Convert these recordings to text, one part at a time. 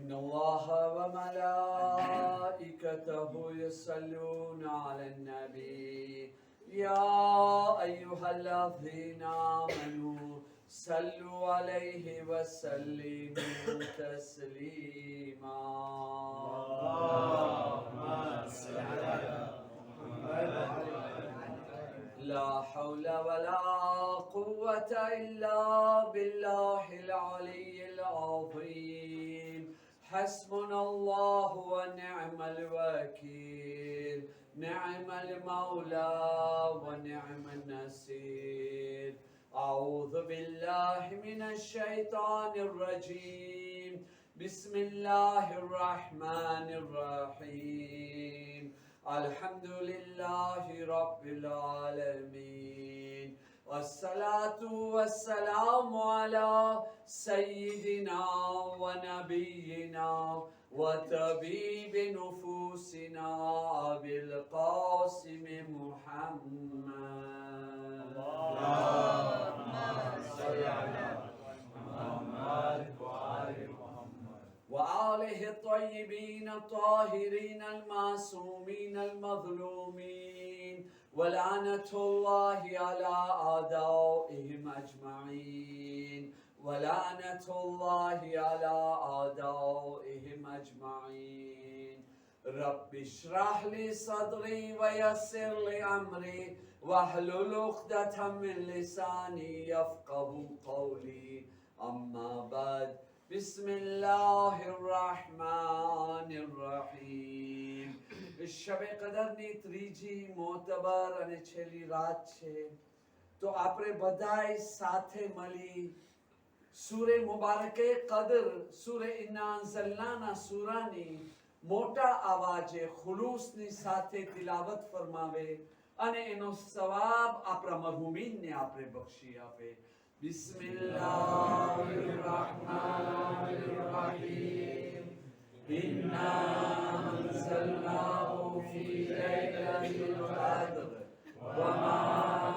إن الله وملائكته يصلون على النبي يا أيها الذين آمنوا صلوا عليه وسلموا تسليما. اللهم صل على محمد لا حول ولا قوة إلا بالله العلي العظيم. حسبنا الله ونعم الوكيل، نعم المولى ونعم النصير. أعوذ بالله من الشيطان الرجيم. بسم الله الرحمن الرحيم. الحمد لله رب العالمين، والصلاة والسلام على سيدنا ونبينا وطبيب نفوسنا أبي القاسم محمد. اللهم صل على محمد وآله الطيبين الطاهرين المعصومين المظلومين، ولعنة الله على أعدائهم أجمعين، ولعنة الله على أعدائهم أجمعين. رب اشرح لي صدري ويسر لي أمري واحلل عقدة من لساني يفقه قولي. أما بعد، بسم الله الرحمن الرحیم. શબ કદરની ત્રીજી મોતબર અને છેલ્લી રાત છે, તો આપણે બધાય સાથે મળી સૂરે મુબારકે કદર, સૂરે ઇન્ના અંઝલનાના સૂરાની મોટા અવાજે ખુલૂસની સાથે તિલાવત ફરમાવે અને એનો સવાબ આપણા મરહુમીનને આપણે બક્ષી આપે. بسم الله الرحمن الرحيم. إنا أنزلناه في ليلة القدر وما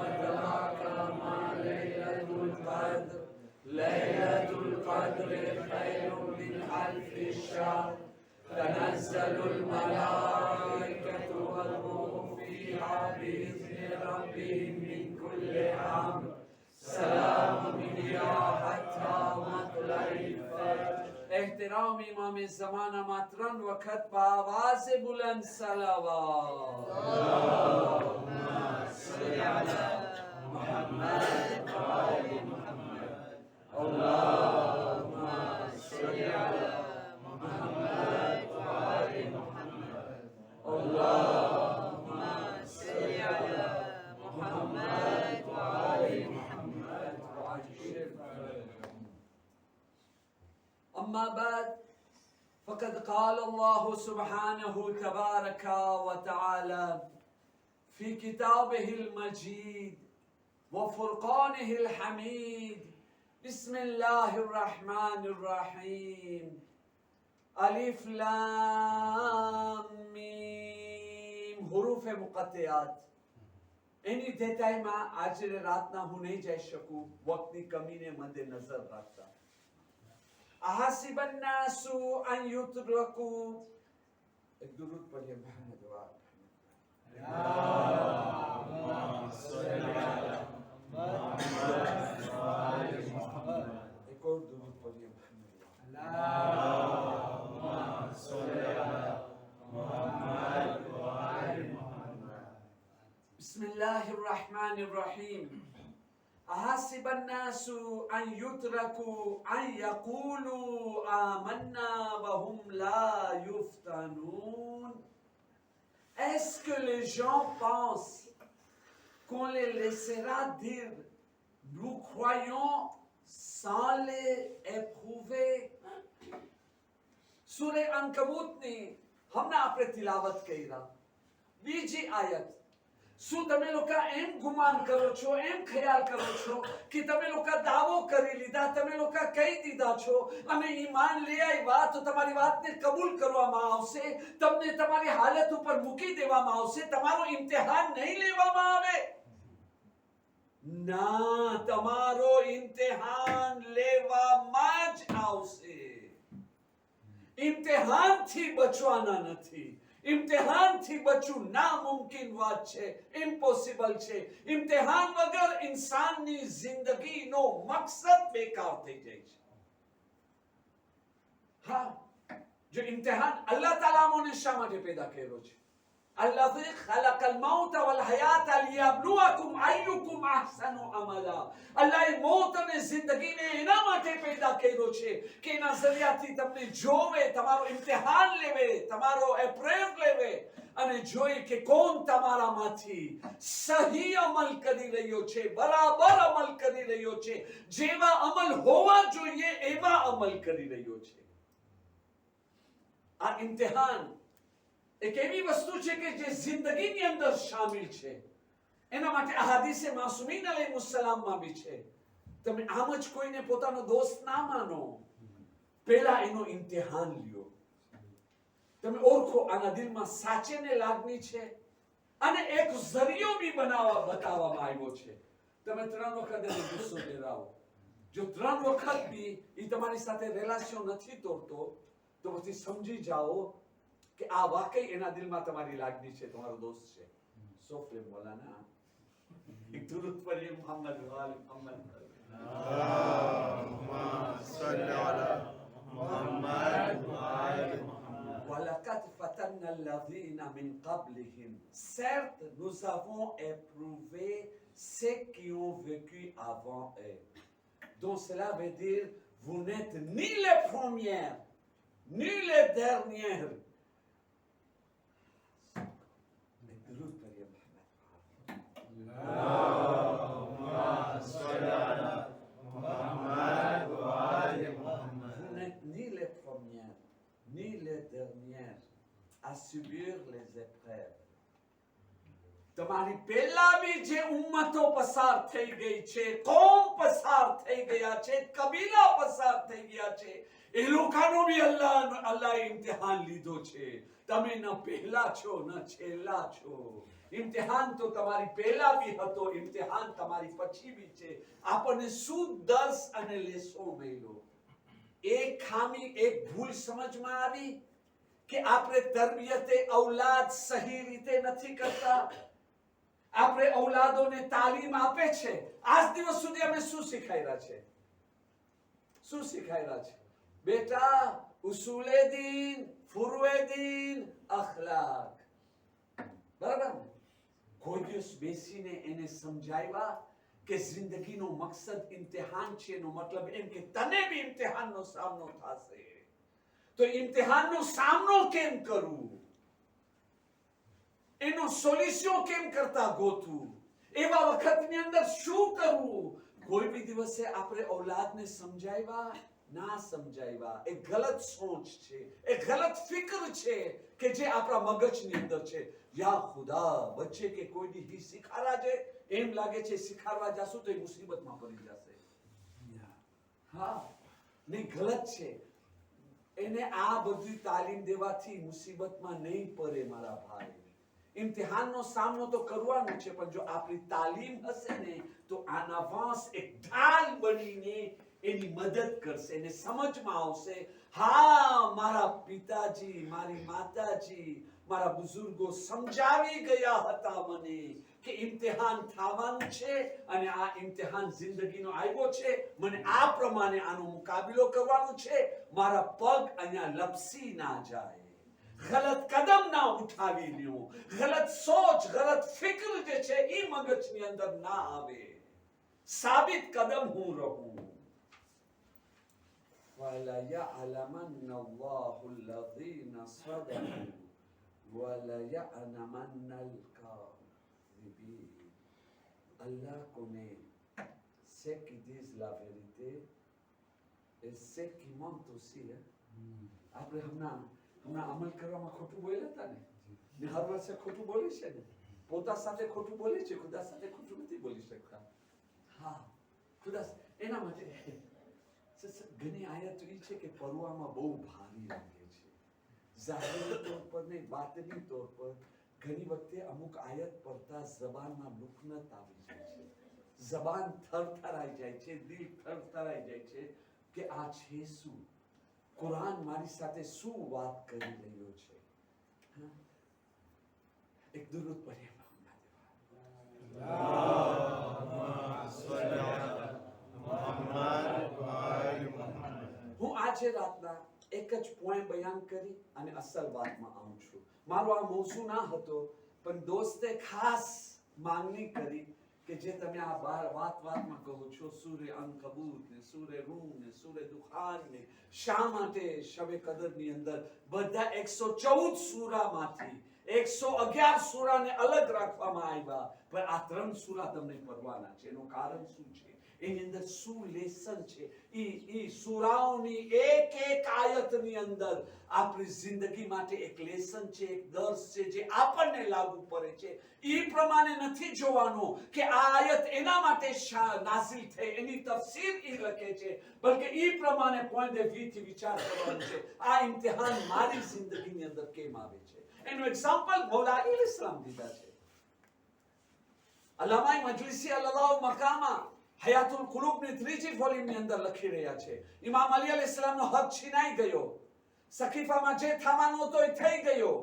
أدراك ما ليلة القدر. ليلة القدر خير من ألف شهر. تنزل الملائكة والروح فيها بإذن ربهم من كل أمر. سلام یا حتی مطلع الفجر. احترام امام زمانہ ماترن وقت بآواز بلند صلوات. اللهم صل علی محمد و آل محمد. اللهم صل علی محمد و آل محمد. اللهم صل علی محمد و آل محمد. أما بعد، فقد قال الله سبحانه تبارك وتعالى في كتابه المجيد وفرقانه الحميد. بسم الله الرحمن الرحيم. ألف لام ميم. حروف مقطعات. એની દેતાઈમાં આજે રાતના હું નહીં જઈ શકું, વક્તની કમીને મધ્ય નજર રાખતા. أحسب الناس أن يتركوا. એક દુરૂદ પઢીએ મોહમ્મદ વાલ. اللهم صل على محمد وآل محمد. એક اور દુરૂદ પઢીએ મોહમ્મદ વાલ. اللهم صل على محمد وآل محمد. بسم الله الرحمن الرحيم. أحسب الناس أن يتركوا أن يقولوا آمنا وهم لا يفتنون. Est-ce que les gens pensent qu'on les laissera dire nous croyons sans les éprouver? Surah Ankabut ni हमने आपने तिलावत कईरा. बीजी आयत. શું તમે લોકો એમ ગુમાન કરો છો, એમ ખ્યાલ કરો છો કે તમે લોકો દાવો કરી લીધા, તમે લોકો કહી દીધા છો અમે ઈમાન લઈ આવ્યા તો તમારી વાતને કબૂલ કરવામાં આવશે, તમને તમારી હાલત ઉપર મૂકી દેવામાં આવશે, તમારો ઇમ્તિહાન નહીં લેવામાં આવે? ના, તમારો ઇમ્તિહાન લેવામાં જ આવશે. ઇમ્તિહાનથી બચવાના નથી. ઇમ્તિહાનથી બચવું નામુમકિન વાત છે, ઇમ્પોસિબલ છે. ઇમ્તિહાન વગર ઇન્સાનની જિંદગીનો મકસદ બેકાર થઈ જાય છે. હા, જો ઇમ્તિહાન અલ્લાહ તાલા અમને શા માટે પેદા કર્યો છે? الذي خلق الموت والحياة ليبلوكم أيكم أحسن عملا. અલ્લાહ મોત અને જિંદગીને એના માટે પેદા કર્યો છે કે એના જરિયાથી તમને જોવે, તમારો ઇમ્તિહાન લેવે, તમારો એપ્રેઝ લેવે અને જોઈ કે કોણ તમારામાંથી સહી અમલ કરી રહ્યો છે, બરાબર અમલ કરી રહ્યો છે, જેવા અમલ હોવા જોઈએ એવા અમલ કરી રહ્યો છે. આ ઇમ્તિહાન એક એવી વસ્તુ છે કે જે જિંદગીની અંદર શામિલ છે. એના માટે અહાદીસે માસુમીન અલૈહિસ્સલામ માં બી છે. તમે આમ જ કોઈને પોતાનો દોસ્ત ના માનો, પહેલા એનો ઇમ્તિહાન લ્યો. તમે ઓળખો આના દિલમાં સાચેને લાગણી છે અને એક ઝરિયો બી બતાવવામાં આવ્યો છે. તમે 3 વખત એને ગુસ્સો દેરાવો, જો 3 વખત બી એ તમારી સાથે રિલેશન નથી તોડતો તો પછી સમજી જાઓ કે આ વાકઈ એના દિલમાં તમારી લાગણી છે, તમારો દોસ્ત છે. સોફરે મોલાના એક દુરૂદ પઢીએ મોહમ્મદ વાલે મોહમ્મદ અલ્લાહુમ્મા સલ્લી અલા મુહમ્મદ વાલે મુહમ્મદ. વલકદ ફતન્ના અલ્લઝીના મિન क़ब्लिहिम. Certes, nous avons éprouvé ceux qui ont vécu avant eux. Donc cela veut dire vous n'êtes ni les premières ni les dernières. Vous n'êtes ni les premières ni les dernières à subir les épreuves. તમારી પહેલા બી જે ઉમ્મતો પસાર થઈ ગઈ છે, કોમ પસાર થઈ ગયા છે, કબીલા પસાર થઈ ગયા છે, એ લોકોનો બી અલ્લાહ ઇમ્તિહાન લીધો છે. તમે ન પહેલા છો ન છેલ્લા છો. ઇમ્તિહાન તો તમારી પહેલા બી હતો, ઇમ્તિહાન તમારી પછી બી છે. આપણને શું દર્શ અને લેસો મળ્યો? એક ખામી, એક ભૂલ સમજમાં આવી કે આપણે તરબિયતે ઔલાદ સહી રીતે નથી કરતા. આપણે ઔલાદોને તાલીમ આપે છે, આજ દિવસ સુધી અમે શું શીખાયરા છે? શું શીખાયરા છે? બેટા ઉસૂલે દીન, ફુરુએ દીન, અખલાક. બરાબર? કોઈ દિવસ બેસીને એને સમજાવ્યા કે જિંદગીનો મકસદ ઇમ્તિહાન છે, એનો મતલબ એમ કે તને બી ઇમ્તિહાનનો સામનો થશે. તો ઇમ્તિહાનનો સામનો કેમ કરવું, એનો સોલ્યુશન કેમ કરતા ગોતવું, એવા વખતની અંદર શું કરવું? કોઈ બી દિવસે આપણે ઔલાદને સમજાવ્યા ના સમજાવ્યા? એ ગલત સોચ છે, એ ગલત ફિકર છે કે જે આપણા મગજની અંદર છે. યા ખુદા, બચ્ચે કે કોઈ દી શીખાડા છે, એમ લાગે છે શીખાડવા જાશું તો એ મુસીબતમાં પડી જશે. હા, નહીં, ગલત છે. એને આ બધી તાલીમ દેવાથી મુસીબતમાં નહીં પડે મારા ભાઈ. ઇમ્તિહાનનો સામનો તો કરવાનો છે, પણ જો આપણી તાલીમ હશે ને તો આના વાંસ એક ઢાલ બનીને એની મદદ કરશે, એને સમજમાં આવશે. હા, મારા પિતાજી, મારી માતાજી, મારા બુઝુર્ગો સમજાવી ગયા હતા મને કે ઇમ્તિહાન થવાનું છે અને આ ઇમ્તિહાન જિંદગીનો આવ્યો છે, મને આ પ્રમાણે આનો મુકાબલો કરવાનો છે. મારા પગ અહીંયા લપસી ના જાય, ગલત કદમ ના ઉઠાવી લ્યો, ગલત સોચ, ગલત ફિકર જે છે એ મગજની અંદર ના આવે. સાબિત કદમ હું રહું. وَلَيَعْلَمَنَّ اللَّهُ الَّذِينَ صَدَقُوا وَلَيَعْلَمَنَّ الْكَاذِبِينَ. Allah connaît ceux qui disent la vérité et ceux qui mentent aussi. આપણે હમણાં અમલ કરવામાં ખોટું બોલ્યા હતા ને હર વર્ષે ખોટું બોલી છે ને, પોતા સાથે ખોટું બોલી છે, ખુદા સાથે ખોટું નથી બોલી શકતા. હા, ખુદા એના માટે ઘણી આયતો એ છે કે પરવામાં બહુ ભારી લાગે છે. જાહેરી તौर પર નહીં, બાતની તौर પર ઘણી વખતે અમુક આયત પડતા જબાનમાં લુકનત આવી જાય છે, જબાન થરથરાઈ જાય છે, દિલ થરથરાઈ જાય છે કે આ છે શું, કુરાન મારી સાથે શું વાત કરી રહ્યો છે? એક દુરૂદ પઢીએ. હું આજે રાતના એક જ પોઈન્ટ બયાન કરી અને અસલ વાતમાં આવું છું. મારો આ મૌસુ ના હતો, પણ દોસ્તે ખાસ માંગણી કરી કે જે તમે આ વાતમાં કહો છો, સૂરે અનકબૂત ને સૂરે રૂમ ને સૂરે દુખાન ને, શા માટે શબે કદર ની અંદર બધા 114 સૂરામાંથી 111 સૂરાને અલગ રાખવામાં આવ્યા, પણ આ 3 સૂરા તમને પડવાના છે. એનું કારણ શું છે? એની અંદર શું લેસન છે? ઈ સૂરાઓની એક એક આયતની અંદર આપણી જિંદગી માટે એક લેસન છે, એક દર્શ છે જે આપણને લાગુ પડે છે. ઈ પ્રમાણે નથી જોવાનો કે આ આયત એના માટે નાઝિલ થઈ, એની તફસીર ઈ લખે છે, બલકે ઈ પ્રમાણે પોઈન્ટ ઓફ વ્યૂ થી વિચાર કરવાનો છે. આ ઇમ્તિહાન મારી જિંદગીની અંદર કેમ આવે છે? એનું એક્ઝામ્પલ મૌલા ઇસ્લામ દીધા છે. અલ્લામા મજલિસી અલ્લાહ મકામા હયાતુલ કુલુબ ની 3જી વોલ્યુમ ની અંદર લખી રહ્યા છે. ઇમામ અલી અલૈહિસ્સલામ નો હક છીનાઈ ગયો, સકીફામાં જે થવાનો હતો એ થઈ ગયો.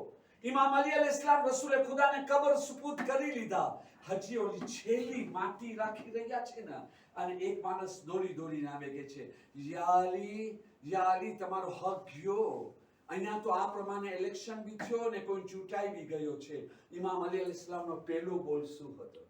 ઇમામ અલી અલૈહિસ્સલામ રસૂલે ખુદાને કબર સુપૂત કરી લીધા. હજી ઓલી છેલ્લી માટી રાખી રહ્યા છે ને, અને એક માણસ દોડીને આવે કે છે, યા અલી તમારો હક ગયો. અહીંયા તો આ પ્રમાણે ઇલેક્શન બી થયો ને કોઈ ચૂંટાઈ બી ગયો છે. ઇમામ અલી અલૈહિસ્સલામ નો પહેલો બોલ શું હતો?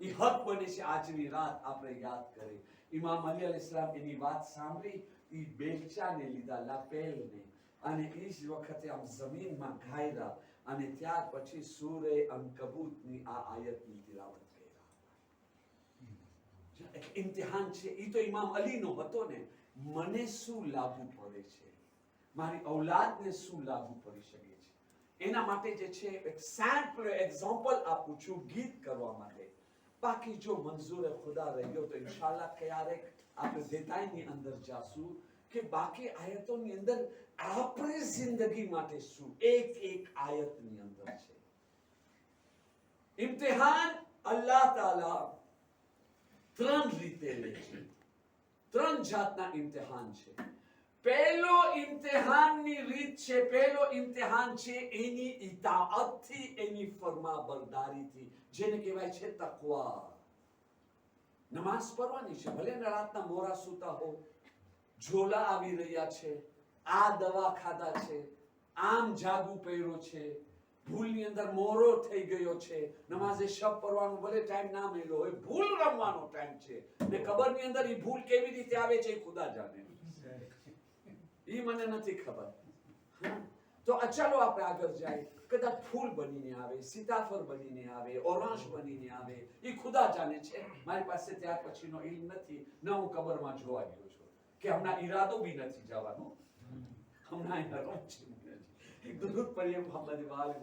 ઈ હક બને છે આજની રાત આપણે યાદ કરી. ઇમામ અલી અલૈહિસ્સલામ એની વાત સાંભળી, ઈ બેલચાને લીધા, લાપેલને, અને ઈ જ વખતે આમ જમીનમાં ગાયરા, અને ત્યાર પછી સૂરે અનકબૂતની આ આયતની તિલાવત કર્યા. એક ઇમ્તિહાન છે. ઈ તો ઇમામ અલીનો હતો ને. મને શું લાગુ પડે છે? મારી ઔલાદને શું લાગુ પડી શકે છે? એના માટે જે છે એક સેમ્પલ એક્ઝામ્પલ આપું છું ગીત કરવા માટે. બાકી જો મંજૂર ખુદા રહ્યો તો ઇન્શાઅલ્લાહ ક્યારેક આપણે દેતાઈની અંદર જાશું કે બાકી આયતોની અંદર આપણી જિંદગી માટે શું એક એક આયતની અંદર છે. ઇમ્તિહાન અલ્લાહ તાલા 3 રીતે લે છે. 3 જાતના ઇમ્તિહાન છે. પહેલો ઇમ્તિહાનની રીત છે, પહેલો ઇમ્તિહાન છે એની ઇતાઅતથી, એની ફરમાબરદારીથી, જેને કહેવાય છે તકવા. નમાઝ પઢવાની છે, ભલે રાતના મોરા સૂતા હો, ઝોલા આવી રહ્યા છે, આ દવા ખાધા છે, આમ જાગુ પહેર્યો છે, ભૂલની અંદર મોરો થઈ ગયો છે, નમાઝે શબ પઢવાનું ભલે ટાઈમ ના મળ્યો હોય, ભૂલ રમવાનો ટાઈમ છે, ને કબરની અંદર એ ભૂલ કેવી રીતે આવે છે એ ખુદા જાણે. ઈ મને નથી ખબર. તો ચાલો આપણે આગળ જાય. કદાચ ફૂલ બનીને આવે, સીતાફળ બનીને આવે, ઓરેન્જ બનીને આવે, ઈ ખુદા જાણે છે. મારી પાસે ત્યાર પછીનો ઇલ્મ નથી, ન હું કબરમાં જોવા ગયો છું, કે હમણાં ઈરાદો બી નથી જવાનો. હમણાં ઈરાદો છે. એક દુરૂદ પઢીએ મોહમ્મદ વાલે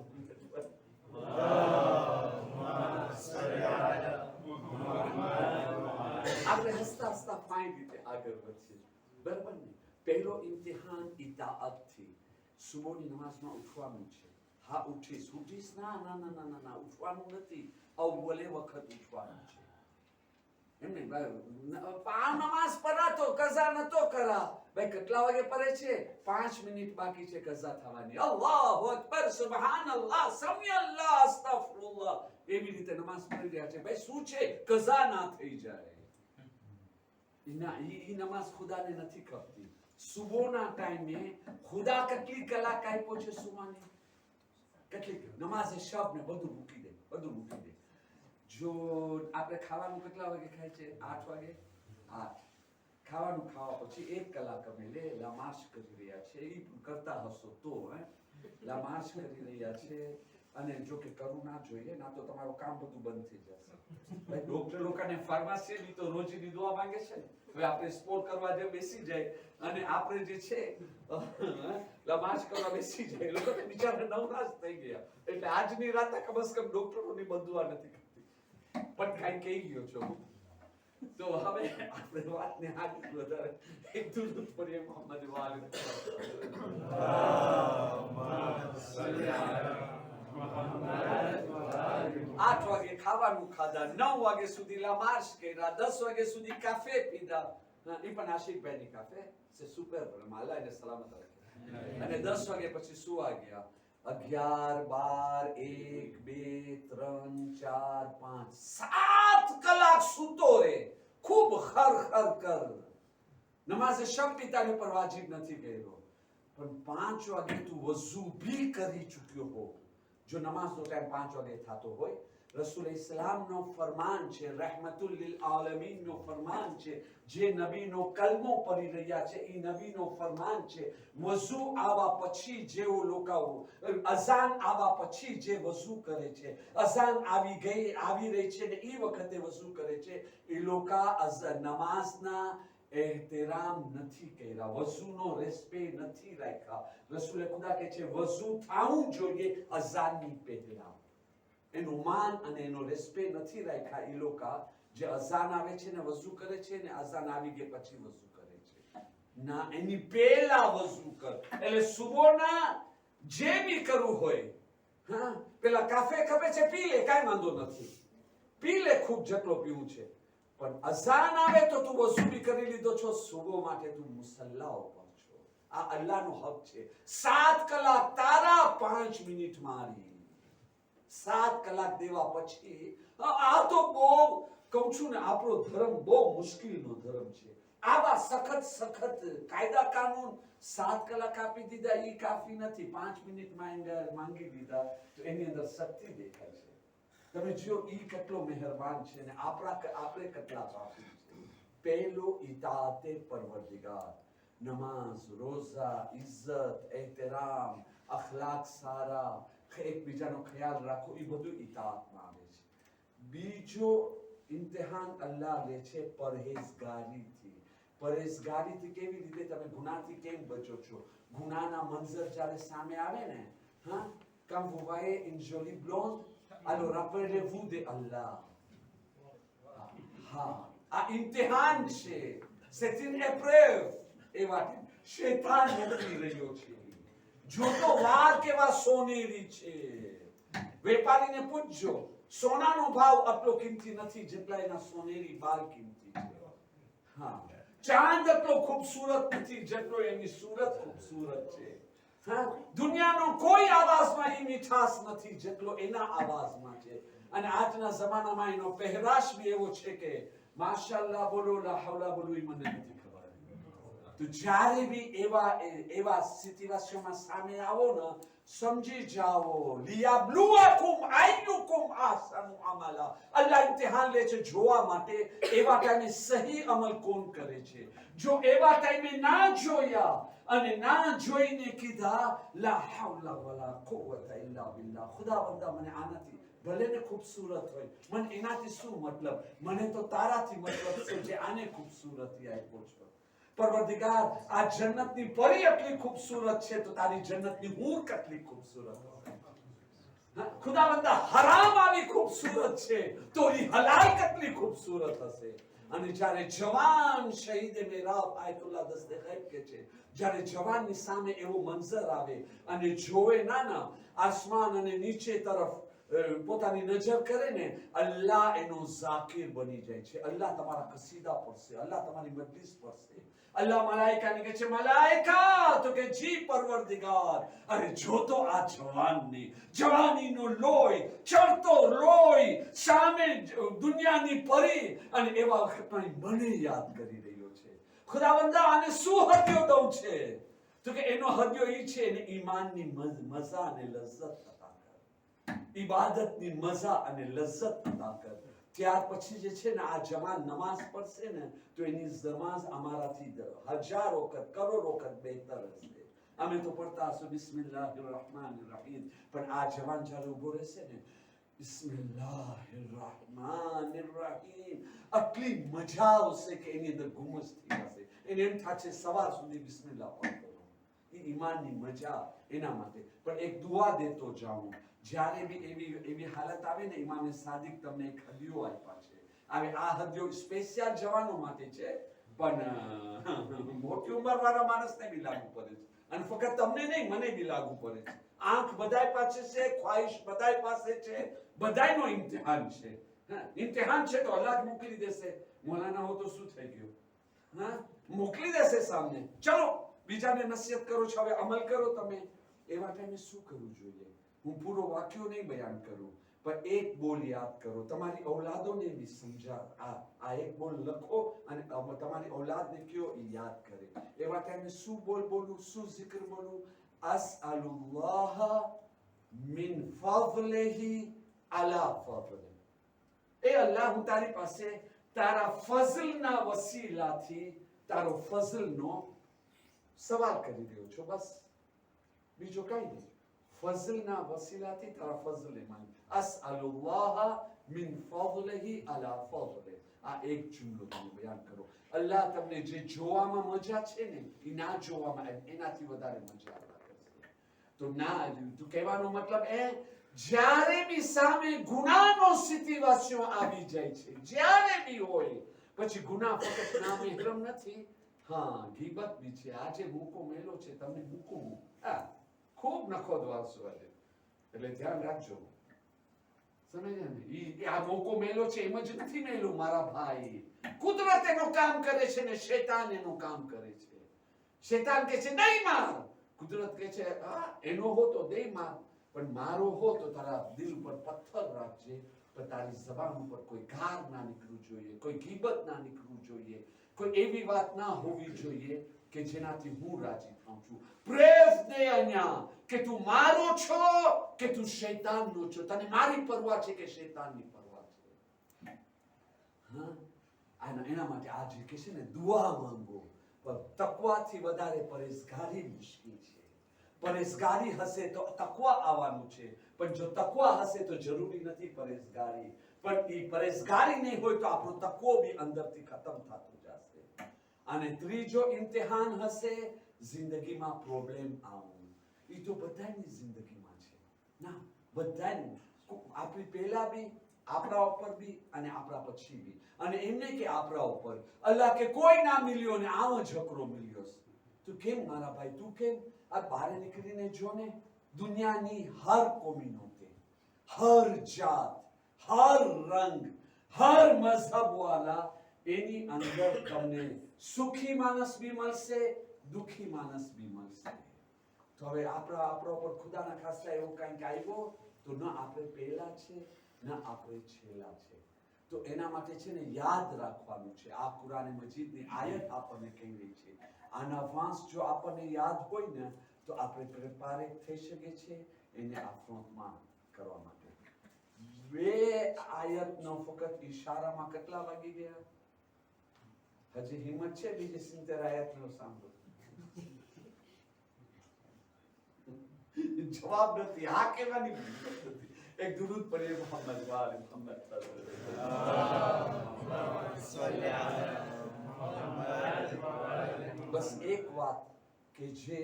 આપણે હસતા હસતા ફાઇન રીતે આગળ વધીએ, બરાબર ને? પહેલો ઇમ્તિહાન ઇતાઅતથી. સુબહની નમાઝમાં ઉઠવાનું છે. હા, ઉઠીશ ના, ઉઠવાનું નથી. અવ્વલે વખત ઉઠવાનું છે. એમને આ નમાઝ પઢાતો કઝા નતો કરા. ભાઈ કેટલા વાગે પડે છે? 5 મિનિટ બાકી છે કઝા થવાની. અલ્લાહુ અકબર, સુબહાનલ્લાહ, સમીઅલ્લાહ, અસ્તગફિરુલ્લાહ. એવી રીતે નમાઝ પઢી રહ્યા છે. ભાઈ શું છે? કઝા ના થઈ જાય. ઈ નમાઝ ખુદાને નથી ખપતી. સુબહના ટાઈમે ખુદા કેટલી કલાક આપ્યો છે સુવાની? કેટલી? નમાઝે શબ ને બધું મૂકી દે. જો આપણે ખાવાનું કેટલા વાગે ખાય છે? 8 વાગે. 8 ખાવાનું ખાવા પછી 1 કલાક અમે લમાશ કરી રહ્યા છે. ઈ કરતા હશો તો લમાશ કરી રહ્યા છે. અને જો કે કરવું ના જોઈએ, ના તો તમારું કામ બધું બંધ થઈ જશે. ભાઈ ડોક્ટર લોકોને ફાર્માસી ની તો રોજની દવા માંગે છે ને. હવે આપણે સ્પોર્ટ કરવા જે બેસી જાય અને આપણે જે છે લમાશ કરવા બેસી જાય, લોકો તો બિચારા નવરાશ થઈ ગયા. એટલે આજની રાતે કમસ કમ ડોક્ટરોની બંધુઆ નથી કરતી, પણ કાંઈ કહી ગયો છો. તો હવે આપણે વાતને આગળ વધારે એક દુરૂદ પઢીએ મોહમ્મદ વાલે. 8 વાગે ખાવાનું ખાધા, 9 વાગે સુધી લમાશ કર્યા, 10 વાગે સુધી કાફે પીધા, એ પણ આશિકભાઈની કાફે છે સુપર માલા એને સલામત રાખે અને 10 વાગે પછી સુવા ગયા 11 12 1 2 3 4 5 7 કલાક સૂતો રે ખૂબ ખર ખર કર નમાઝે શબ પિતાને પર વાજિબ નથી કર્યો પણ 5 વાગે તું વઝુ ભી કરી ચૂક્યો હો જો નમાઝનો ટાઈમ 5 વાગે થતો હોય રસૂલ ઇસ્લામનો ફરમાન છે રહેમતુલ લિલ આલમીનનો ફરમાન છે જે નબીનો કલમો પડી રહ્યા છે એ નબીનો ફરમાન છે વઝુ આવા પછી જેઓ લોકો અઝાન આવા પછી જે વઝુ કરે છે અઝાન આવી રહી છે ને એ વખતે વઝુ કરે છે એ લોકો નમાઝના એહતરામ નથી કર્યા વઝુનો રેસ્પેક્ટ નથી રાખ્યા રસૂલે ખુદા કહે છે વઝુ થાવું જોઈએ અઝાનની પહેલા એનું માન અને એનો રેસ્પેક્ટ નથી રાખ્યા એ લોકો જે અઝાન આવે છે ને વઝુ કરે છે ને અઝાન આવી ગઈ પછી વઝુ કરે છે ના એની પહેલા વઝુ કર એટલે સુબહના જે બી કરવું હોય હા પેલા કાફે ખપે છે પી લે કાઈ વાંધો નથી પી લે ખૂબ જેટલો પીવું છે પણ અઝાન આવે તો તું વઝુ બી કરી લીધો છો સુબહ માટે તું મુસલ્લા ઉપર છો આ અલ્લાહનો હક છે 7 કલાક તારા 5 મિનિટ મારી 7 કલાક દેવા પછી આ તો બહુ કહું છું ને આપણો ધર્મ બહુ મુશ્કેલનો ધર્મ છે આવા સખત કાયદા કાનૂન 7 કલાક આપી દીધા એ કાફી નથી 5 મિનિટ માંગી દીધા તો એની અંદર શક્તિ દેખાય છે તમે જો ઈ કેટલો મહેરબાન છે ને આપણે કેટલા પાપી છે પહેલો ઇતાતે પરવરદિગાર નમાઝ રોઝા ઇજ્જત એહતરામ અખલાક સારા એકબીજાનો ખ્યાલ રાખો એ બધું ઇતાઅતમાં આવે છે બીજો ઇમ્તિહાન અલ્લાહ લે છે પરહેઝગારીથી કેવી રીતે તમે ગુનાહથી કેમ બચો છો ગુનાના મંઝર જ્યારે સામે આવે ને હા quand vous voyez une jolie blonde alors rappelez-vous de Allah હા આ ઇમ્તિહાન છે c'est une épreuve એવા શૈતાન મોકલી રહ્યો છે જો તો વાર કેવા સોનેરી છે વેપારીને પૂછજો સોનાનો ભાવ આટલો કિંમતી નથી જેટલા એના સોનેરી બાલ કિંમતી છે હા ચાંદ એટલો ખૂબસૂરત નથી જેટલો એની સુરત ખૂબસૂરત છે હા દુનિયાનો કોઈ આવાજમાં એ મીઠાશ નથી જેટલો એના આવાજમાં છે અને આજના જમાનામાં એનો પહેરાશ બી એવો છે કે માશાઅલ્લાહ બોલો લા હવલા બોલો એ મને નથી ખબર તો જ્યારે બી એવા સિચ્યુએશનમાં સામે આવો ને સમજી જાઓ લિયાબ્લુવકુમ અય્યુકુમ ahsanu amala અલ્લાહ ઇમ્તિહાન લે છે જોવા માટે એવા ટાઈમે સહી અમલ કોણ કરે છે જો એવા ટાઈમે ના જોયા અને ના જોઈને કીધા લા હવલા વલા કુવતા ઇલ્લા બિલ્લાહ ખુદાવંદા મને આનાથી ભલે ને ખૂબસૂરત હોય મને એનાથી શું મતલબ મને તો તારાથી મતલબ છે જે આને ખૂબસૂરતી આપ્યો છો પરવરદિગાર આ જન્નતની પરી એટલી ખૂબસૂરત છે તો તારી જન્નતની હૂર કેટલી ખૂબસૂરત હશે ખુદાવંદા હરામ આવી ખૂબસૂરત છે તો એ હલાલ કેટલી ખૂબસૂરત હશે અને જ્યારે જવાન શહીદ મેરાબ આયતુલ્લાહ દસ્તે ગૈબ કે છે જ્યારે જવાનની સામે એવો મંઝર આવે અને જોવે ના આસમાન અને નીચે તરફ પોતાની નજર કરે ને અલ્લાહ એનો ઝાકિર બની જાય છે અલ્લાહ તમારા કસીદા પડશે અલ્લાહ તમારી મજલિસ પડશે અલ્લાહ મલાઈકાને કહે છે મલાઈકા તો કે જી પરવરદિગાર અરે જો તો આ જવાનીનો લોહી ચડતો લોહી સામે દુનિયાની પરી અને એવા વખતમાં મને યાદ કરી રહ્યો છે ખુદાવંદા આને શું હદ્યો દઉં છે તો કે એનો હદ્યો ઈ છે ને ઈમાનની મજા અને લઝ્ઝત ઇબાદતની મજા અને લઝ્ઝત અતા કર ત્યાર પછી જે છે ને આ જવાન નમાઝ પડશે ને તો એની નમાઝ અમારાથી હજારો વખત કરોડો વખત બહેતર હશે અમે તો પડતા હશું બિસ્મિલ્લાહિર રહમાનિર રહીમ પણ આ જવાન જ્યારે ઊભો રહેશે ને બિસ્મિલ્લાહિર રહમાનિર રહીમ આટલી મજા આવશે કે એની અંદર ગુમસ થઈ જશે એને એમ થશે સવાર સુધી બિસ્મિલ્લાહ પઢતો એ ઈમાનની મજા એના માટે પણ એક દુઆ દેતો જાઉં જ્યારે બી એવી હાલત આવે ને ઇમામે સાદિક તમને એક હદિયો આપ્યા છે હવે આ હદિયો સ્પેશિયલ જવાનો માટે છે પણ મોટી ઉંમર વાળા માણસને બી લાગુ પડે છે અને ફક્ત તમને નહીં મને બી લાગુ પડે છે આંખ બધાય પાસે છે ખ્વાહિશ બધાય પાસે છે બધાયનો ઇમ્તિહાન છે ઇમ્તિહાન છે તો અલ્લાહ મોકલી દેશે મોલાના હો તો શું થઈ ગયું હા, મોકલી દેશે સામને. ચલો બીજાને નસીહત કરો છો, હવે અમલ કરો તમે. એવા ટાઈમે શું કરવું જોઈએ? હું પૂરો વાક્યો નહીં બયાન કરું, પણ એક બોલ યાદ કરો. તમારી ઔલાદોને બી આ એક બોલ લખો અને તમારી ઔલાદને કયો એ યાદ કરે. એવા ટાઈમે શું બોલ બોલું, શું zikr બોલું? અસઅલુલ્લાહ મિન ફઝલિહી અલા ફઝલિ. એ અલ્લાહ, હું તારી પાસે તારા ફઝલના વસીલાથી તારો ફઝલનો સવાલ કરી રહ્યો છું, બસ બીજો કઈ નહીં. ફઝલના વસીલાથી તારા ફઝલ માંગ. અસઅલુલ્લાહ મિન ફઝલિહી અલા ફઝલિ. આ એક જુમલો તમે બયાન કરો. અલ્લાહ તમને જે જોવામાં મજા છે ને એ ના જોવામાં એનાથી વધારે મજા આવે. તો ના, તું કહેવાનો મતલબ જ્યારે બી સામે ગુનાહનો સ્થિતિવાસીઓ આવી જાય છે, જ્યારે બી હોય, પછી ગુનાહ ફક્ત નામહેરમ નથી, હા ગીબત બી છે. આજે મૂકો મેલો છે, તમને મૂકું ખૂબ નખો દ્વારસો આજે, એટલે ધ્યાન રાખજો. સમજ્યા ને? ઈ આ મોકો મેલો છે એમ જ નથી મેલો મારા ભાઈ. કુદરત એનું કામ કરે છે ને શૈતાન એનું કામ કરે છે. શૈતાન કહે છે નહીં માર, કુદરત કહે છે એનો હો તો દે માર, પણ મારો હો તો તારા દિલ ઉપર પથ્થર રાખજે, પણ તારી જબાન ઉપર કોઈ ગાર ના નીકળવું જોઈએ, કોઈ ગીબત ના નીકળવું જોઈએ, કોઈ એવી વાત ના હોવી જોઈએ કે જેનાથી હું રાજી થાઉં છું. પ્રેઝ દે અહીંયા કે તું મારો છો કે તું શૈતાનનો છો, તને મારી પરવા છે કે શૈતાનની પરવા છે. હા, એના માટે આજે કે છે ને દુઆ માંગો, પણ તકવાથી વધારે પરેશગારી મુશ્કેલ છે. પરેશગારી હશે તો તકવા આવવાનું છે, પણ જો તકવા હશે તો જરૂરી નથી પરેશગારી. પણ એ પરેશગારી નહીં હોય તો આપણો તકવો બી અંદરથી ખતમ થતો જશે. અને ત્રીજો ઇમ્તિહાન હશે જિંદગીમાં પ્રોબ્લેમ આવવું. એ તો બધાની જિંદગીમાં છે ના, બધાની. આપણી પહેલા બી, આપણા ઉપર બી અને આપણા પછી બી. અને એમને કે આપણા ઉપર અલ્લાહ કે કોઈ ના મિલ્યો ને આવો ઝકરો મિલ્યો. તું કેમ મારા ભાઈ, તું કેમ? આ બહાર નીકળીને જો ને, દુનિયાની હર કોમ્યુનિટી, હર જાત, હર રંગ, હર મઝહબ વાળા, એની અંદર તમને સુખી માણસ બી મળશે, દુખી માણસ બી મળશે. તો હવે આપણા ઉપર ખુદાના ખાસ્તા એવું કંઈક આવ્યો તો ન આપણે પહેલા છે ન આપણે છેલ્લા છે. તો એના માટે છે ને યાદ રાખવાનું છે. આ કુરાન મજીદની આયત આપણને કહી રહી છે. આના વાંસ જો આપણને યાદ હોય ને તો આપણે પ્રેપારિત થઈ શકે છે એને આ ફ્રોન્ટમાં કરવા માટે. બે આયતનો ફક્ત ઈશારામાં કેટલા વાગી ગયા? હજી હિંમત છે બીજી 70 આયતનો સાંભળો? જવાબ નથી. હા કહેવાની નથી. એક દુરૂદ પઢીએ મોહમ્મદ વાલે મોહમ્મદ બસ એક વાત કે જે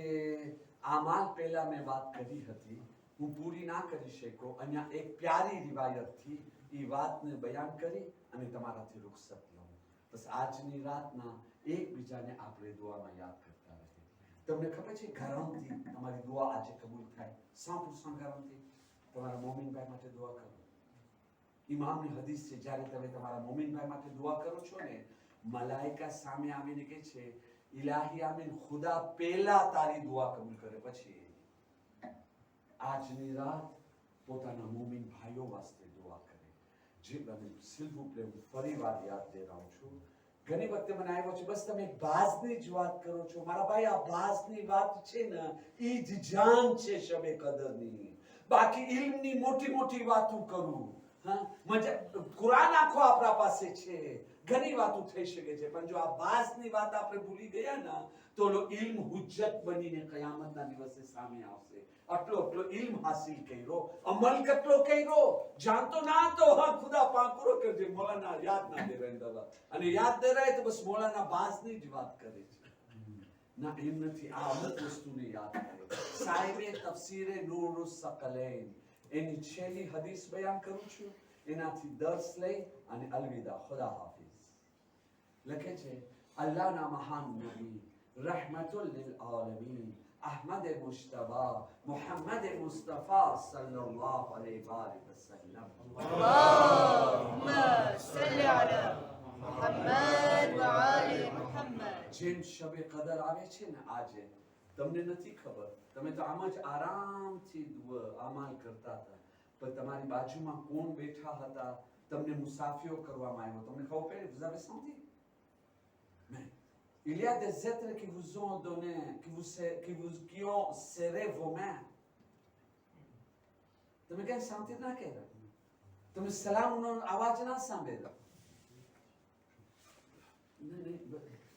આમાલ પહેલા મેં વાત કરી હતી, હું પૂરી ના કરી શક્યો. અહીંયા એક પ્યારી રિવાયત થી એ વાતને બયાન કરી અને તમારાથી રૂખસત લઉં. બસ આજની રાતના એકબીજાને આપણે દુઆમાં યાદ કરતા રહીએ. તમને ખબર છે ઘરમથી તમારી દુઆ આજે કબૂલ થાય? 100% ઘરમથી તમારા મોમિનભાઈ માટે દુઆ કરો. ઇમામની હદીસ છે, જ્યારે તમે તમારા મોમિનભાઈ માટે દુઆ કરો છો ને, મલાઈકા સામે આવીને કહે છે ઇલાહી આમીન, ખુદા પહેલા તારી દુઆ કબૂલ કરે પછી. આજની રાત પોતાના મોમિન ભાઈઓ વાસ્તે દુઆ કરે. જે બને સિલવુ ફરી વાર યાદ દેરાઉં છું. ઘણી વખતે મને આવ્યો છે બસ તમે બાઝની જ વાત કરો છો. મારા ભાઈ આ બાઝની વાત છે ને ઈ જ જાન છે શબે કદરની. બાકી ઇલ્મની મોટી મોટી વાતો કરું, હા મજા કુરાન આખો આપણા પાસે છે, ઘણી વાતો થઈ શકે છે, પણ જો આ બાઝની વાત આપણે ભૂલી ગયા ને તો ઇલ્મ હુજ્જત બનીને કયામતના દિવસે સામે આવશે. આટલો ઇલ્મ હાસિલ કર્યો, અમલ કેટલો કર્યો, જાણતો ના તો હા ખુદા પાંકરો કરજે, મૌલાના યાદ ના દે રહે, અને યાદ દે રહે તો બસ મૌલાના બાઝની જ વાત કરે છે. ના એમ નથી. આ અમુક વસ્તુને યાદ કરે. સાહેબે તફસીરે નૂરુસ સકલૈન એની છેલ્લી હદીસ બયાન કરું છું, એનાથી દર્શ લઈ અને અલવિદા, ખુદા હાફિઝ. લખે છે અલ્લાહના મહાન નબી रहमतुल लिल आलमीन अहमद मुश्तबा मोहम्मद मुस्तफा सल्लल्लाहु अलैहि वसल्लम अल्लाहुम्मा सल्लि अला मुहम्मद व आलि मुहम्मद જેમ શબે કદર આવે છે ને આજે, તમને નથી ખબર, તમે તો આમ જ આરામથી અમાલ કરતા હતા, પણ તમારી બાજુમાં કોણ બેઠા હતા, તમને મુસાફિરો કરવામાં આવ્યો, તમને ખબર પડે? vous avez senti? Mais il y a des êtres qui vous ont donné, qui ont serré vos mains. તમે કઈ શાંતિ ના કર્યા, તમે સલામનો અવાજ ના સાંભળ્યો.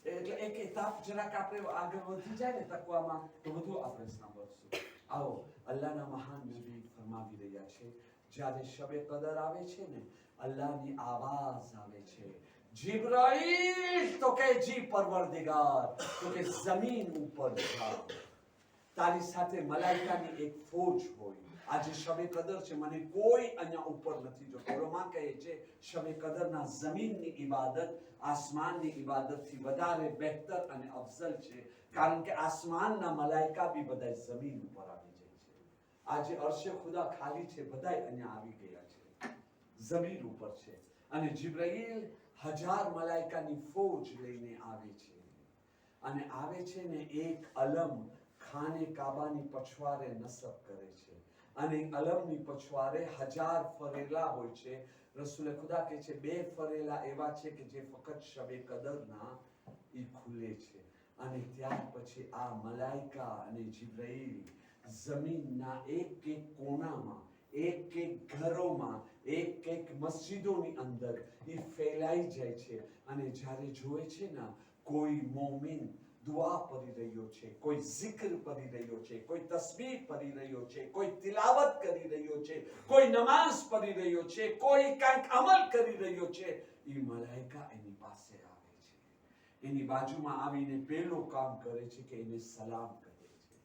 એટલે એક એતાપ જરાક આપણે આગળ વધી જાય ને તકવામાં તો બધું આપણે સાંભળશું. આવો, અલ્લાહના મહાન નબી ફરમાવી રહ્યા છે, જ્યારે શબે કદર આવે છે ને, અલ્લાહની આવાજ આવે છે, જીબ્રાઈલ તો કે જી પરવરદિગાર, તો કે જમીન ઉપર જાઓ. તારી સાથે મલાઈકાની એક ફોજ હોય. આજે શબે કદર છે, મને કોઈ અહીંયા ઉપર નથી જોતો. ઓલમા કહે છે શબે કદરના જમીનની ઇબાદત આસમાનની ઇબાદતથી વધારે બહેતર અને અફઝલ છે, કારણ કે આસમાનના મલાઈકા બી બધા જમીન ઉપર આવી જાય છે. આજે અરશે ખુદા ખાલી છે, બધા અહીંયા આવી ગયા છે, જમીન ઉપર છે. અને જિબ્રાઈલ 1000 મલાઈકાની ફોજ લઈને આવે છે, અને આવે છે ને એક અલમ ખાને કાબાની પછવારે નસબ કરે છે, અને અલમની પછવારે 1000 ફરેલા હોય છે. રસૂલે ખુદા કહે છે 2 ફરેલા એવા છે કે જે ફક્ત શબે કદરના ઈ ખુલે છે. અને ત્યાર પછી આ મલાઈકા અને જિબ્રાઈલ જમીનના એક એક કોણામાં, એક એક ઘરોમાં, એક એક મસ્જિદોની અંદર ઈ ફેલાઈ જાય છે. અને જ્યારે જોવે છે ને કોઈ મોમિન દુઆ પડી રહ્યો છે, કોઈ zikr પડી રહ્યો છે, કોઈ તસ્બીહ પડી રહ્યો છે, કોઈ તિલાવત કરી રહ્યો છે, કોઈ નમાઝ પડી રહ્યો છે, કોઈ કંઈક અમલ કરી રહ્યો છે, ઈ મલાઈકા એની પાસે આવે છે, એની બાજુમાં આવીને પહેલું કામ કરે છે કે એને સલામ કરે છે,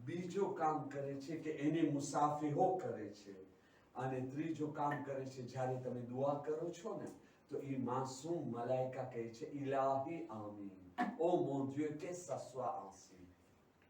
બીજું કામ કરે છે કે એને મુસાફિહો કરે છે, અને ત્રીજું કામ કરે છે જ્યારે તમે દુઆ કરો છો ને તો ઈ માસૂમ મલાઈકા કહે છે ઇલાહી આમીન, ઓ mon Dieu que ça soit ainsi.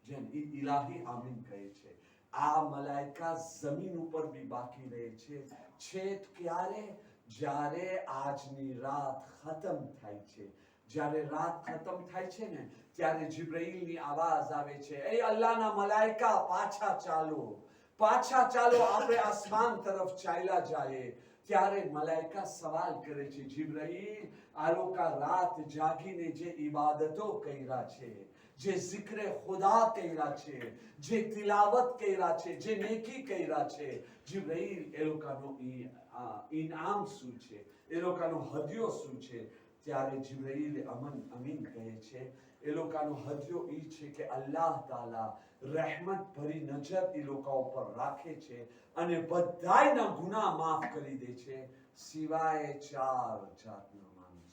જેમ ઇલાહી આમીન કહે છે. આ મલાઈકા જમીન ઉપર બી બાકી રહે છે. છેક ક્યારે? જ્યારે આજની રાત ખતમ થાય છે. જ્યારે રાત ખતમ થાય છે ને ત્યારે જિબ્રાઈલની આવાજ આવે છે, એ અલ્લાહના મલાઈકા પાછા ચાલો, પાછા ચાલો, આપણે આસમાન તરફ ચાલ્યા જાય. ત્યારે મલાઈકા સવાલ કરે છે, જિબ્રાઈલ આ લોકો રાત જાગીને જે ઇબાદતો કર્યા છે, જે zikre ખુદા કર્યા છે, જે તિલાવત કર્યા છે, જે નેકી કર્યા છે, જિબ્રાઈલ એ લોકોનો ઇનામ શું છે, એ લોકોનો હદિયો શું છે? ત્યારે જિબ્રાઈલ અમીન કહે છે એ લોકોનો હદિયો ઈ છે કે અલ્લાહ તાલા રહેમત ભરી નજર એ લોકો ઉપર રાખે છે અને બધાયના ગુનાહ માફ કરી દે છે, સિવાય 4 જાતના માણસો.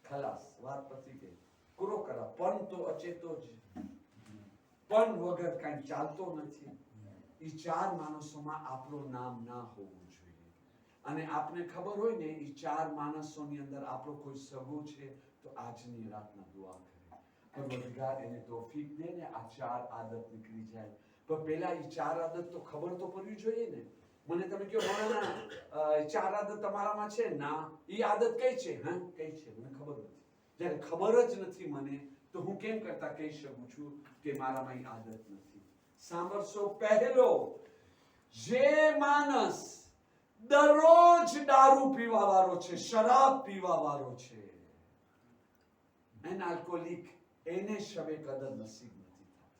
ખલાસ, વાત પતી ગઈ. પૂરો કરા. પણ તો અચેતો જ, પણ વગર કઈ ચાલતો નથી. એ 4 માણસોમાં આપણું નામ ના હોવું જોઈએ. અને આપને ખબર હોય ને એ 4 માણસોની અંદર આપણો કોઈ સગો છે તો આજની રાતના દુઆ કરે, પરવરદિગાર એને તૌફીક દે ને આ 4 આદત નીકળી જાય. પણ પેલા એ 4 આદત તો ખબર તો પડવી જોઈએ ને. મને તમે કહો ના 4 આદત તમારામાં છે ના, એ આદત કઈ છે? હા કઈ છે મને ખબર નથી. જ્યારે ખબર જ નથી મને તો હું કેમ કરતા કહી શકું છું કે મારામાં એ આદત નથી? સાંભળશો, પહેલો જે માણસ દરરોજ દારૂ પીવા વાળો છે, શરાબ પીવા વાળો છે, એન આલ્કોહોલિક, એને શબે કદર નસીબ નથી થતી.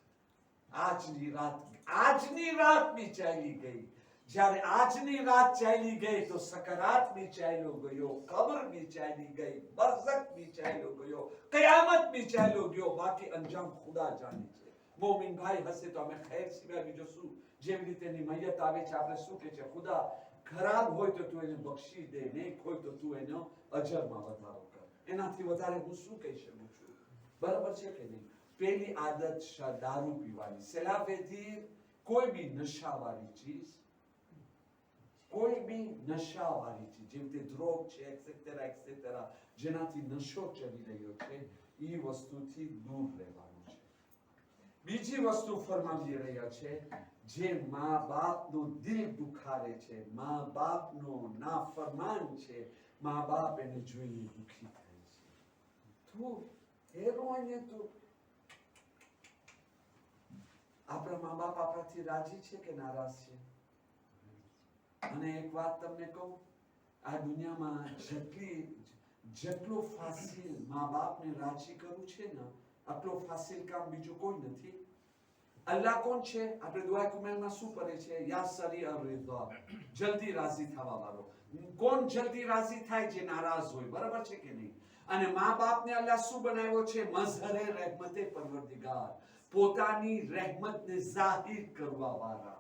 આજની રાત બી ચાલી ગઈ. જ્યારે આજની રાત ચાલી ગઈ તો સકરાત બી ચાલ્યો ગયો, કબર બી ચાલી ગઈ, બરઝખ બી ચાલ્યો ગયો, કયામત બી ચાલ્યો ગયો. બાકી અંજામ ખુદા જાણે છે. મોમિન ભાઈ હશે તો અમે ખૈર સિવાય બીજો શું? જેવી રીતે એની મૈયત આવે છે આપણે શું કહે છે? ખુદા ખરાબ હોય તો તું એને બક્ષી દે, નેક હોય તો તું એનો અજરમાં વધારો કર. એનાથી વધારે હું શું કહી શકું છું? બરાબર છે કે નહીં? પેલી આદત દારૂ પીવાની. સેલાફેથી કોઈ બી નશાવાળી ચીજ, કોઈ બી નશાવાળી ચીજ જેમ કે ડ્રગ છે એક્સેટ્રા એક્સેટ્રા, જેનાથી નશો ચડી રહ્યો છે, એ વસ્તુથી દૂર રહેવાનું છે. બીજી વસ્તુ ફરમાવી રહ્યા છે, જે મા બાપનું દિલ દુખારે છે, મા બાપનો નાફરમાન છે, મા બાપ એને જોઈને દુખી થાય છે. તું હેરો ને તું આપણા મા બાપ આપણાથી રાજી છે કે નારાજ છે? અને એક વાત તમને કહું, આ દુનિયામાં જેટલો ફાસિલ મા બાપને રાજી કરવું છે ને, આટલો ફાસિલ કામ બીજું કોઈ નથી. અલ્લાહ કોણ છે? આપણે દુઆ કુમેલમાં શું પડે છે? યા સરી અરિદા, જલ્દી રાજી થવા વાળો. કોણ જલ્દી રાજી થાય? જે નારાજ હોય. બરાબર છે કે નહીં? અને મા બાપને અલ્લાહ શું બનાવ્યો છે? મઝહરે રહેમતે પરવરદિગાર, પોતાની રહેમતને જાહેર કરવા વાળા.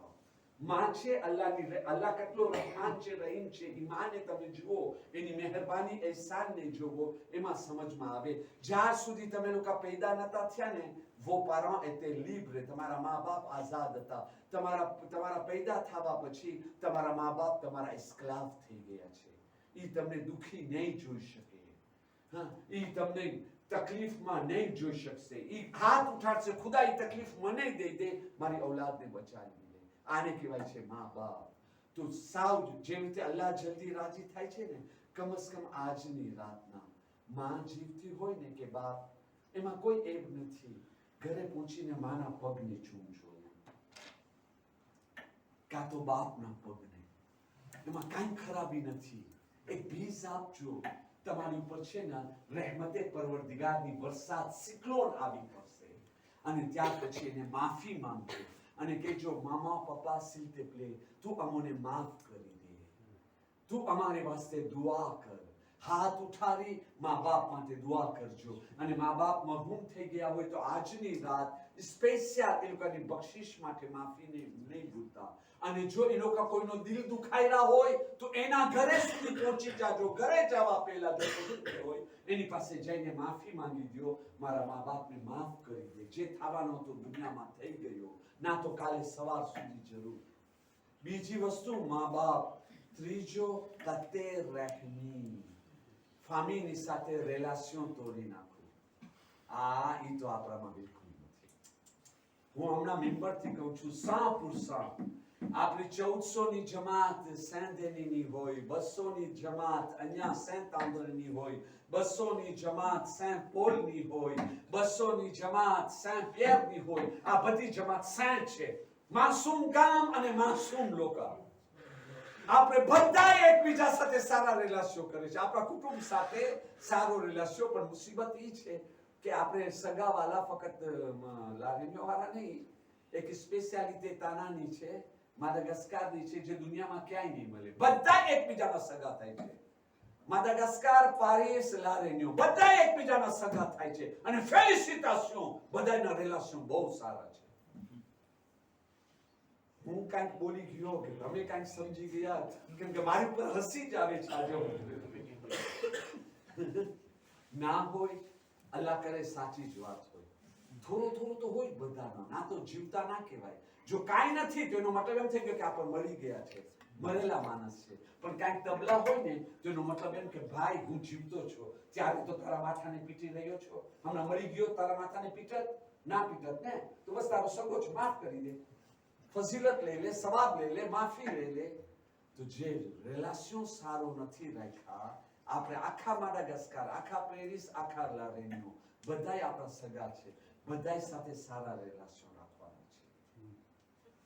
માં છે અલ્લાહની. અલ્લાહ કેટલો રહેમાન છે, રહીમ છે. ઈમાનને તમે જુઓ, એની મહેરબાની એહસાનને જુઓ, એમાં સમજમાં આવે. જ્યાર સુધી તમે લોકો પેદા નતા થયા ને, वो parents étaient libres. તમારા મા બાપ આઝાદ હતા. તમારા પેદા થવા પછી તમારા મા બાપ તમારા esclave થઈ ગયા છે. ઈ તમને દુખી નહીં જોઈ શકે. હા, ઈ તમને તકલીફમાં નહીં જોઈ શકશે. ઈ હાથ ઉઠાડશે, ખુદા ઈ તકલીફ મને દઈ દે, મારી ઔલાદને બચાવી લે. આને કહેવાય છે મા બાપ. તો સાવ જેમ રીતે અલ્લાહ જલ્દી રાજી થાય છે ને, કમસ કમ આજની રાતના માં જીવતી હોય ને કે બાપ, એમાં કોઈ એબ નથી. ઘરે પહોંચીને માના પગને ચૂમજો, કાં તો બાપના પગને. એમાં કાંઈ ખરાબી નથી. એક ભીઝ આપજો. તમારી ઉપર છે ને રહેમતે પરવરદિગારની વરસાદ સિક્લોન આવી પડશે. અને ત્યાર પછી એને માફી માંગજો અને કહેજો, મામા પપ્પા s'il te plaît, તું અમને માફ કરી દે, તું અમારે વાસ્તે દુઆ કર. હાથ ઉઠાવી મા બાપ માટે દુઆ કરજો. અને મા બાપ મરહૂમ થઈ ગયા હોય તો આજની રાત સ્પેશિયલ એ લોકોની બક્ષિશ માટે માફીને નહીં ભૂલતા. અને જો એ લોકો કોઈનો દિલ દુખાયેલા હોય તો એના ઘરે સુધી પહોંચી જાજો. ઘરે જવા પહેલા જો હોય એની પાસે જઈને માફી માંગી દો, મારા મા બાપને માફ કરી દે. જે થવાનો તો દુનિયામાં થઈ ગયો, ના તો કાલે સવાર સુધી જરૂર. બીજી વસ્તુ મા બાપ. ત્રીજો કતે રહેમી, ફામીની સાથે રિલેશન તોડી નાખવું. ઈ તો આપણામાં બિલકુલ નથી. હું હમણાં મેમ્બરથી કહું છું, 100% આપણી 1400 ની જમાત સેન્ડેનીની હોય, 200 ની જમાત અહીંયા સેન્ટ આંદ્રેની હોય, 200 ની જમાત સેન્ટ પોલની હોય, 200 ની જમાત સેન્ટ પિયરની હોય. આ બધી જમાત સેન્ટ છે. માસૂમ ગામ અને માસૂમ લોકો. આપણે બધા એકબીજા સાથે સારા રિલેશન કરે છે. આપણા કુટુંબ સાથે સારો રિલેશન. પણ મુસીબત ઈ છે કે આપણે સગાવાલા ફક્ત લારીનો વાળા નહીં, એક સ્પેશિયાલિટી તાનાની છે, માદાગાસ્કારની છે, જે દુનિયામાં ક્યાંય નહીં મળે. બધા એકબીજાના સગા થાય છે. માદાગાસ્કાર, પારિસ, લારેન્યો બધા એકબીજાના સગા થાય છે. અને ફેલિસિટેશન, બધાના રિલેશન બહુ સારા છે. હું કાંઈક બોલી ગયો કે તમે કાંઈક સમજી ગયા, કેમ કે મારી ઉપર હસી જ આવે છે આજે. ના હોય, અલ્લાહ કરે સાચી જ વાત હોય. થોડું થોડું તો હોય બધાનો, ના તો જીવતા ના કહેવાય. જો કાંઈ નથી તો એનો મતલબ એમ થઈ ગયો કે આપણે મરી ગયા છે, મરેલા માણસ છે. પણ કાંઈક તબલા હોય ને તો એનો મતલબ એમ કે ભાઈ હું જીવતો છું. ત્યારે તો તારા માથાને પીટી રહ્યો છો, હમણાં મરી ગયો તારા માથાને પીટત ના પીટત ને, તો બસ તારો સગો છે, માફ કરી દે, ફઝીલત લઈ લે, સવાબ લઈ લે, માફી લઈ લે. તો જે રિલેશન સારો નથી રાખ્યા, આપણે આખા માડાગાસ્કાર, આખા પેરિસ, આખા લારેન્યો બધાય આપણા સગા છે. બધાય સાથે સારા રિલેશન રાખવાના છે,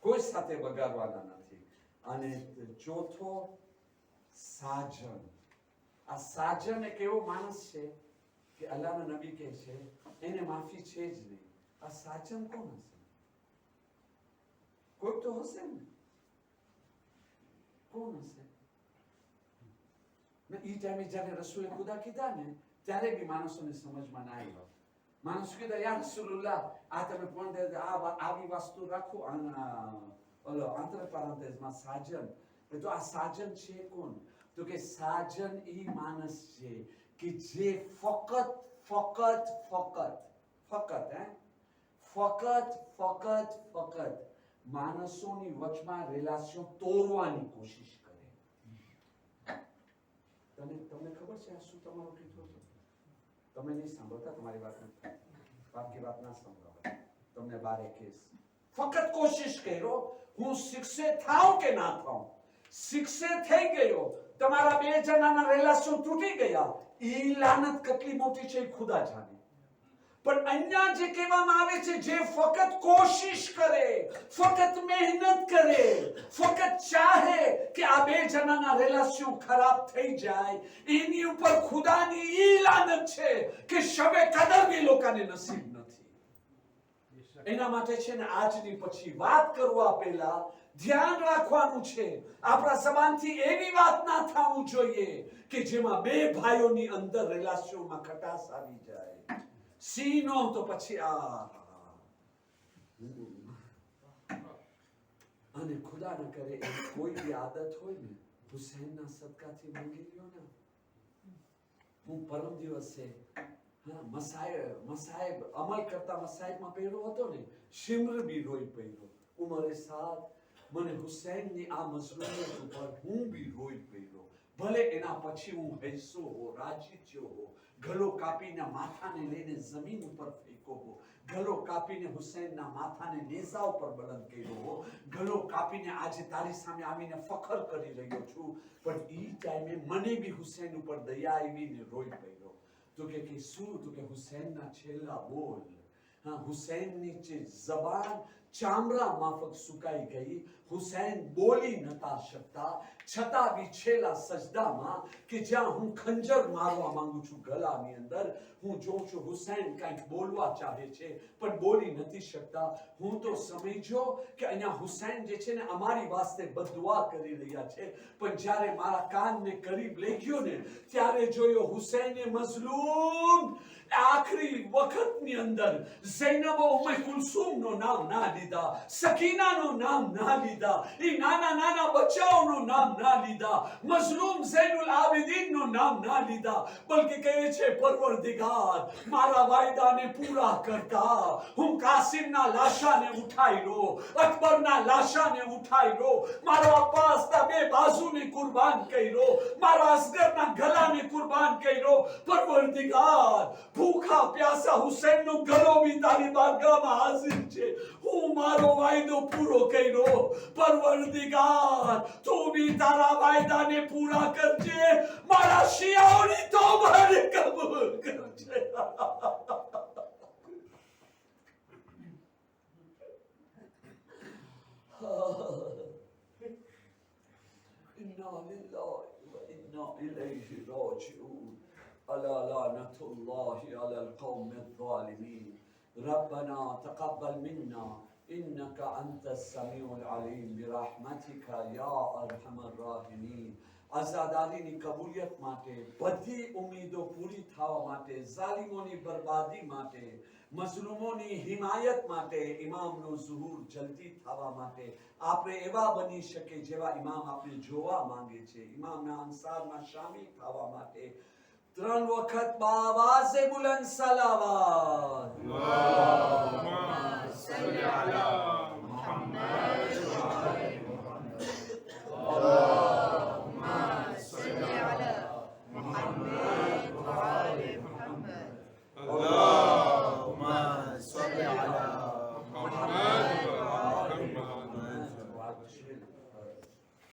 કોઈ સાથે બગાડવાના નથી. અને ચોથો સાજન. આ સાજન એક એવો માણસ છે કે અલ્લાહના નબી કહે છે એને માફી છે જ નહીં. આ સાજન કોણ હશે? કોઈ તો હશે ને. કોણ હશે? ઈ ટાઈમે જ્યારે રસૂલે ખુદા કીધા ને ત્યારે બી માણસોને સમજમાં ના આવ્યો. માણસ કીધા, યા રસૂલુલ્લાહ, આ તમે પણ આવી વસ્તુ રાખો. ઓલો આંતર પારંતેજમાં સાજન. તો આ સાજન છે કોણ? તો કે સાજન ઈ માણસ છે કે જે ફક્ત માણસોની વચમાં રિલેશન તોડવાની કોશિશ કરે. તમને ખબર છે આ શું તમારું કીધું છે? તમે નહીં સાંભળતા, તમારી વાત બાકી વાત ના સાંભળવા, તમને બારે કેસ. ફક્ત કોશિશ કરો હું શિક્ષે થાઉં કે ના થાઉં. શિક્ષે થઈ ગયો, તમારા બે જણાના રિલેશન તૂટી ગયા, ઈ લાનત કેટલી મોટી છે એ ખુદા જાણે. પણ અહીંયા જે કહેવામાં આવે છે, જે ફક્ત કોશિશ કરે, ફક્ત મહેનત કરે, ફક્ત ચાહે કે આ બે જણાના રિલેશન ખરાબ થઈ જાય, એની ઉપર ખુદાની ઈ લાનત છે કે શબે કદર બી લોકોને નસીબ નથી. એના માટે છે ને આજની પછી વાત કરવા પહેલા ધ્યાન રાખવાનું છે, આપણા જબાનથી એવી વાત ના થવું જોઈએ કે જેમાં બે ભાઈઓની અંદર રિલેશનમાં ખટાસ આવી જાય. સીનો તો પછી અને ખુદા ન કરે એવી કોઈ બી આદત હોય ને, હુસૈનના સદકાથી માંગી લ્યો ને. હું પરમ દિવસે મસાહેબ અમલ કરતા મસાહેબમાં પહેર્યો હતો ને, શિમ્ર બી રોઈ પહેર્યો. ઉમરે સાથ મને હુસૈનની આ મઝલૂમિયત ઉપર હું બી રોઈ પહેર્યો. ભલે એના પછી હું હૈસો હો, રાજી થયો હો, ગલો કાપીને માથાને લઈને જમીન ઉપર ફેંકો હો, ગલો કાપીને હુસૈનના માથાને નેઝા ઉપર બલંદ કર્યો હો, ગલો કાપીને આજે તારી સામે આવીને ફખર કરી રહ્યો છું, પણ ઈ ટાઈમે મને બી હુસૈન ઉપર દયા આવીને રોઈ પડ્યો. તો કે શું? તો કે હુસૈનના છેલ્લા બોલ, હુસૈનની જે જબાન ચામડા માફક સુકાઈ ગઈ, હુસૈન બોલી નતા શકતા, છતાં બી છેલ્લા સજદામાં કે જ્યાં હું ખંજર મારવા માંગુ છું ગલાની અંદર, હું જોઉં છું હુસૈન કંઈક બોલવા ચાહે છે પણ બોલી નથી શકતા. હું તો સમજો કે અહીંયા હુસૈન જે છે ને અમારી વાસ્તે બદદુઆ કરી રહ્યા છે, પણ જ્યારે મારા કાનને કરીબ લઈ ગયો ને ત્યારે જોયો હુસૈને મઝલૂમ આખરી વખતની અંદર ઝૈનબ ઉમ્મે કુલસુમનું નામ ના લીધા, સકીનાનું નામ ના લીધા, એ નાના નાના બચ્ચાઓનું નામ ના લીધા, મઝલૂમ ઝૈનુલ આબિદીનનું નામ ના લીધા, બલકે કહે છે પરવરદિગાર મારા વાયદાને પૂરા કરતા હું કાસિમના લાશાને ઉઠાઈ લો, અકબરના લાશાને ઉઠાઈ લો, મારો અબ્બાસના બે બાજુને કુરબાન કર્યો, મારા અસગરના ગલાને કુરબાન કર્યો. પરવરદિગાર ભૂખા પ્યાસા હુસૈનનો ગલો બી તારી બારગાહમાં હાજર છે, હું મારો વાયદો પૂરો કર્યો. પરવરદિગાર તું બી તારા વાયદાને પૂરા કરજે, મારા શિયાઓની તોબાને કબૂલ કરજે. ઇન્ના લિલ્લાહી વ ઇન્ના ઇલૈહિ રાજિઉન. ألا لعنة الله على القوم الظالمين. ربنا تقبل منا إنك أنت السميع العليم برحمتك يا أرحم الراحمين. આઝાદારીની કબૂલિયત માટે, બધી ઉમ્મીદો પૂરી થવા માટે, ઝાલિમોની બરબાદી માટે, મઝલૂમોની હિમાયત માટે, ઇમામનો ઝુહૂર જલ્દી થવા માટે, આપણે એવા બની શકે જેવા ઇમામ આપણે જોવા માંગે છે, ઇમામના અંસારમાં શામિલ થવા માટે ત્રણ વખત બાવાઝે બુલંદ સલાવત. અલ્લાહુમ્મા સલ્લી અલા મુહમ્મદ વ અલી મુહમ્મદ.